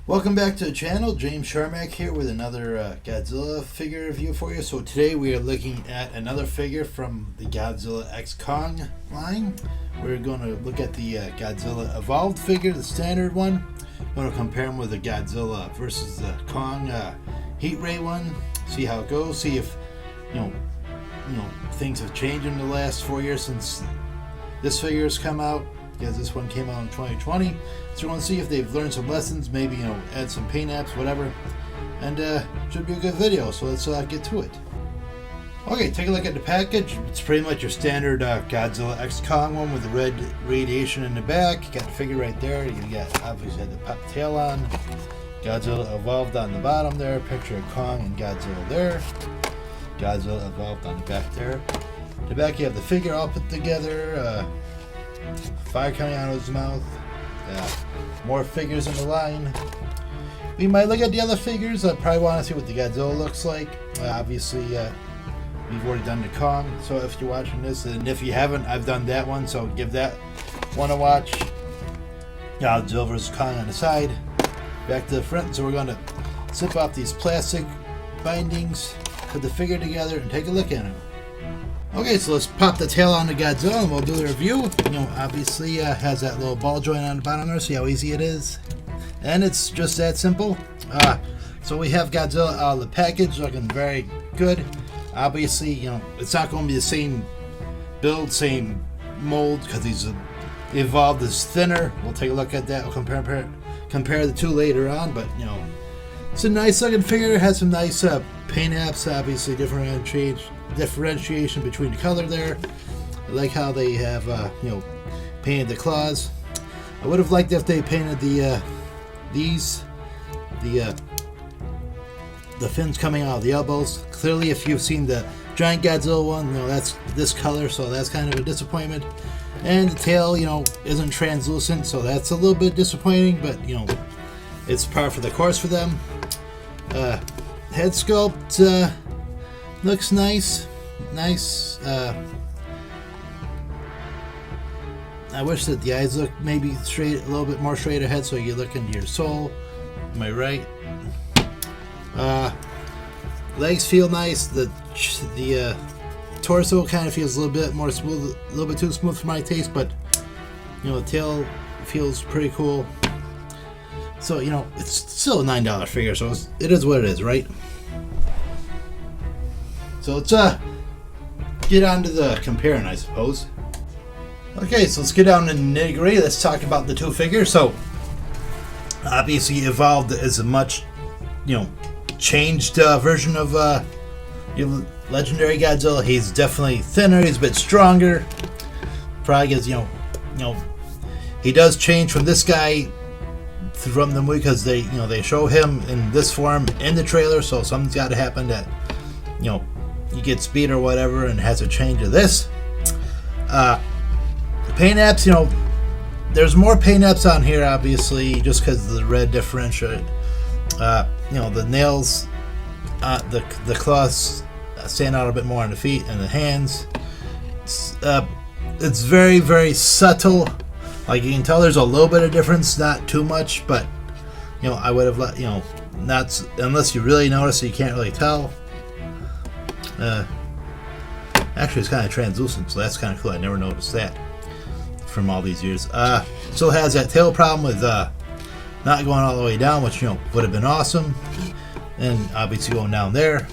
Welcome back to the channel. James Sharmack here with another Godzilla figure review for you. So today we are looking at another figure from the Godzilla X Kong line. We're going to look at the Godzilla Evolved figure, the standard one. We're going to compare them with the Godzilla versus the Kong Heat Ray one. See how it goes. See if you know things have changed in the last 4 years since this figure has come out. Because this one came out in 2020, so we want to see if they've learned some lessons, maybe add some paint apps, whatever, and should be a good video. So let's get to it. Okay, take a look at the package. It's pretty much your standard Godzilla X Kong one with the red radiation in the back. You got the figure right there. You got obviously the pop tail on. Godzilla Evolved on the bottom there. Picture of Kong and Godzilla there. Godzilla Evolved on the back there. The back you have the figure all put together. Fire coming out of his mouth. More figures in the line. We might look at the other figures. I probably want to see what the Godzilla looks like. Obviously, we've already done the Kong. So if you're watching this, and if you haven't, I've done that one. So give that one a watch. Godzilla vs. Kong on the side. Back to the front. So we're going to zip off these plastic bindings, put the figure together, and take a look at him. Okay, so let's pop the tail on the Godzilla and we'll do the review. Obviously has that little ball joint on the bottom there. See how easy it is? And it's just that simple. So we have Godzilla out of the package, looking very good. Obviously, it's not going to be the same build, same mold, because he's evolved is thinner. We'll take a look at that. We'll compare the two later on, but it's a nice looking figure. It has some nice paint apps, obviously differentiation between the color there. I like how they have painted the claws. I would have liked if they painted the fins coming out of the elbows. Clearly, if you've seen the giant Godzilla one, that's this color, so that's kind of a disappointment. And the tail, isn't translucent, so that's a little bit disappointing, but it's par for the course for them. Head sculpt looks nice. I wish that the eyes look maybe straight, a little bit more straight ahead, so you look into your soul. Am I right? Legs feel nice. The torso kind of feels a little bit more smooth, a little bit too smooth for my taste, but the tail feels pretty cool. So it's still a $9 figure, so it is what it is, right? So let's get on to the comparing, I suppose. Okay, so let's get down to nitty-gritty. Let's talk about the two figures. So obviously, Evolved is a much changed version of Legendary Godzilla. He's definitely thinner. He's a bit stronger. Probably because he does change from this guy from the movie, because they show him in this form in the trailer. So something's got to happen that he gets beat or whatever and has a change to this. The paint apps, there's more paint apps on here, obviously, just because of the red differentiate. The nails, the claws stand out a bit more on the feet and the hands. It's very, very subtle. Like you can tell, there's a little bit of difference, not too much, but I would have let not unless you really notice, you can't really tell. Actually, it's kind of translucent, so that's kind of cool. I never noticed that from all these years. Still has that tail problem with not going all the way down, which would have been awesome, and obviously going down there.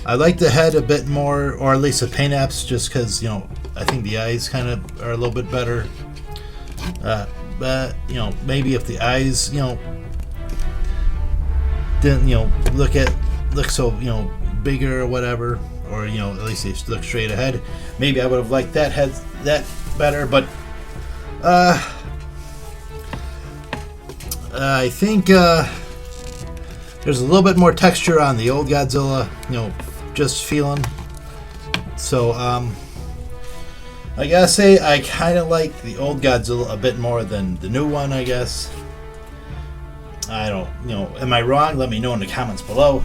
I like the head a bit more, or at least the paint apps, just because I think the eyes kind of are a little bit better. But maybe if the eyes didn't look so bigger or whatever, or at least they look straight ahead, maybe I would have liked that better. But I think there's a little bit more texture on the old Godzilla, just feeling. So I gotta say, I kind of like the old Godzilla a bit more than the new one, I guess. I don't, am I wrong? Let me know in the comments below.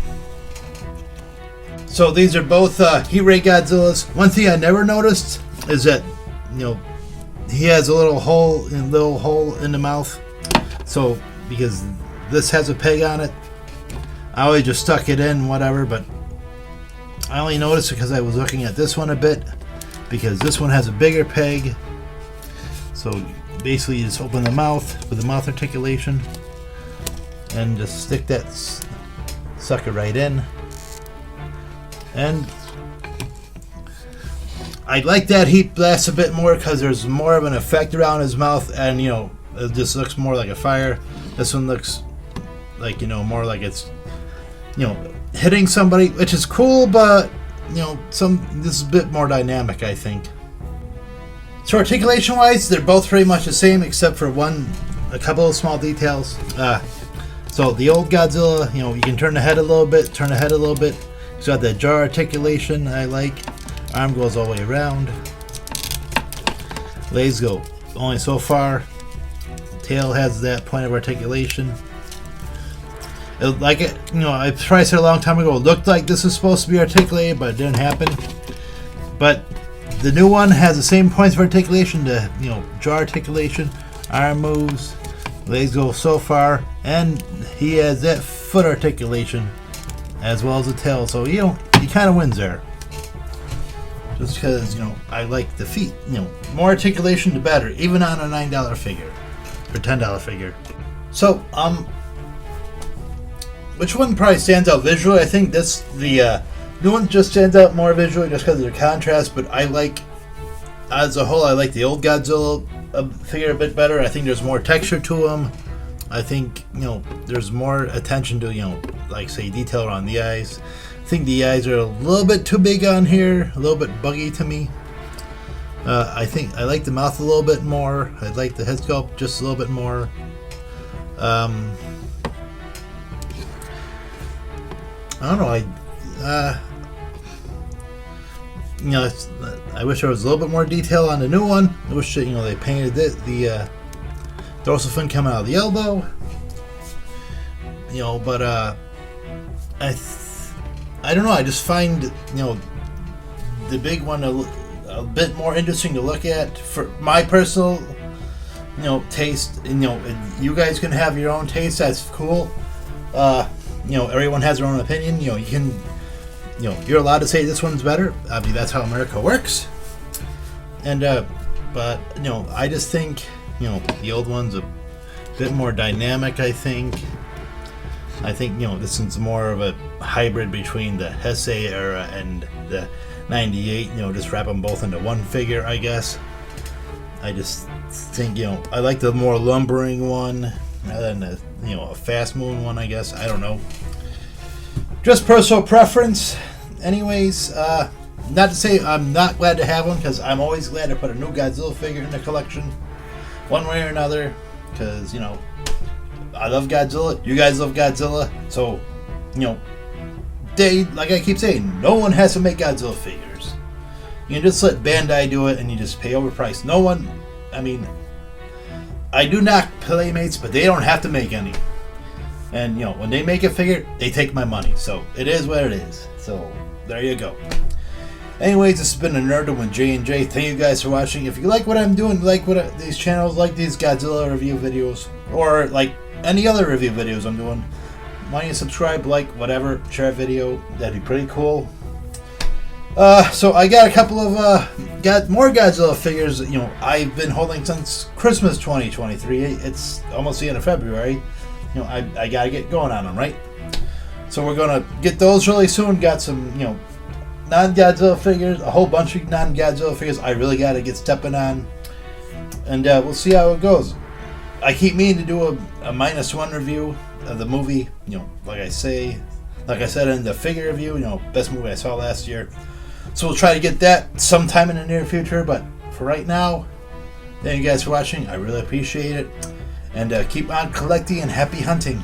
So these are both Heat Ray Godzillas. One thing I never noticed is that, he has a little hole in the mouth. So because this has a peg on it. I always just stuck it in, whatever, but I only noticed it because I was looking at this one a bit, because this one has a bigger peg. So basically you just open the mouth with the mouth articulation and just stick that sucker right in. And I like that heat blast a bit more because there's more of an effect around his mouth, and it just looks more like a fire. This one looks like, more like it's, hitting somebody, which is cool, but this is a bit more dynamic, I think. So articulation wise, they're both pretty much the same except for a couple of small details. So the old Godzilla, you can turn the head a little bit, It's got that jaw articulation I like. Arm goes all the way around. Legs go only so far. Tail has that point of articulation. I probably said a long time ago, it looked like this was supposed to be articulated, but it didn't happen. But the new one has the same points of articulation, jaw articulation, arm moves, legs go so far, and he has that foot articulation as well as the tail. So, he kind of wins there. Just because, I like the feet. More articulation the better, even on a $9 figure or $10 figure. So, which one probably stands out visually? I think the new one just stands out more visually just because of the contrast, but as a whole, I like the old Godzilla figure a bit better. I think there's more texture to him. I think, there's more attention to, like, say, detail around the eyes. I think the eyes are a little bit too big on here, a little bit buggy to me. I think I like the mouth a little bit more. I like the head sculpt just a little bit more. I don't know. I wish there was a little bit more detail on the new one. I wish they painted the dorsal fin coming out of the elbow. But I don't know. I just find the big one a bit more interesting to look at for my personal taste. You guys can have your own taste. That's cool. Everyone has their own opinion. You can, you're allowed to say this one's better. Obviously, that's how America works. And but I just think the old one's a bit more dynamic. I think this is more of a hybrid between the Heisei era and the '98. Just wrap them both into one figure, I guess. I just think I like the more lumbering one rather than a fast moving one, I guess. I don't know. Just personal preference. Anyways, not to say I'm not glad to have one, because I'm always glad to put a new Godzilla figure in the collection, one way or another, because, I love Godzilla, you guys love Godzilla, so, like I keep saying, no one has to make Godzilla figures. You can just let Bandai do it, and you just pay overpriced. No one, I do knock Playmates, but they don't have to make any. And, when they make a figure, they take my money. So, it is what it is. So, there you go. Anyways, this has been a Nerdum with J&J. Thank you guys for watching. If you like what I'm doing, like these channels, like these Godzilla review videos, or like any other review videos I'm doing, why don't you subscribe, like, whatever, share a video. That'd be pretty cool. So I got a couple of got more Godzilla figures. I've been holding since Christmas 2023. It's almost the end of February. I gotta get going on them, right? So we're gonna get those really soon. Got some non-Godzilla figures, a whole bunch of non-Godzilla figures I really gotta get stepping on, and we'll see how it goes. I keep meaning to do a -1 review of the movie. Like I said in the figure review. Best movie I saw last year. So we'll try to get that sometime in the near future, but for right now, thank you guys for watching. I really appreciate it. And keep on collecting and happy hunting.